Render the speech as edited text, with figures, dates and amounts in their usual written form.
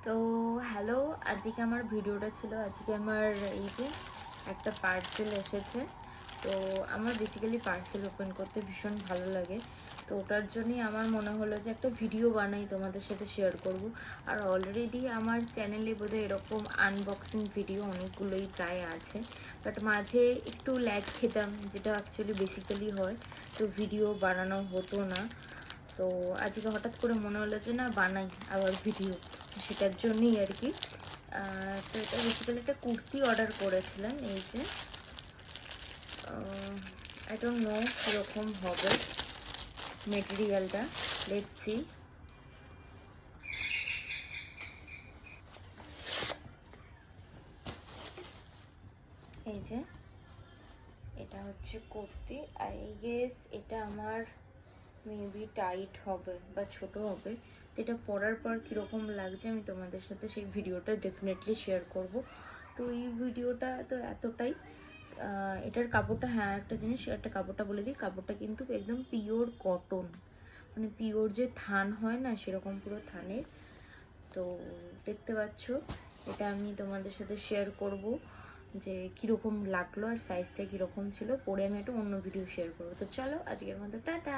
তো হ্যালো, আজকে আমার ভিডিওটা ছিল। আজকে আমার এই যে একটা পার্সেল এসেছে। তো আমার বেসিক্যালি পার্সেল ওপেন করতে ভীষণ ভালো লাগে। তো ওটার জন্যই আমার মনে হলো যে একটা ভিডিও বানাই, তোমাদের সাথে শেয়ার করব। আর অলরেডি আমার চ্যানেলে বোধহয় এরকম আনবক্সিং ভিডিও অনেকগুলোই প্রায় আছে, বাট মাঝে একটু ল্যাগ খেতাম, যেটা অ্যাকচুয়ালি বেসিক্যালি হয়, তো ভিডিও বানানো হতো না। তো আজকে হঠাৎ করে মনে হলো যে না, বানাই আবার ভিডিও, সেটার জন্যই আর কি। তো এটা বেসিক্যালি একটা কুর্তি অর্ডার করেছিলাম। এই যে আই ডোন্ট নো কীরকম হবে মেটেরিয়ালটা, লেটস সি। এই যে এটা হচ্ছে কুর্তি। আই গেস এটা আমার মেবি টাইট হবে বা ছোট হবে। তো এটা পরার পর কীরকম লাগছে আমি তোমাদের সাথে সেই ভিডিওটা ডেফিনেটলি শেয়ার করব। তো এই ভিডিওটা তো এতটাই। এটার কাপড়টা, হ্যাঁ একটা জিনিস, একটা কাপড়টা বলে দিই, কাপড়টা কিন্তু একদম পিওর কটন, মানে পিওর যে থান হয় না, সেরকম পুরো থানের। তো দেখতে পাচ্ছ, এটা আমি তোমাদের সাথে শেয়ার করব যে কীরকম লাগলো আর সাইজটা কীরকম ছিল। পরে আমি একটা অন্য ভিডিও শেয়ার করবো। তো চলো, আজকের মতো টাটা।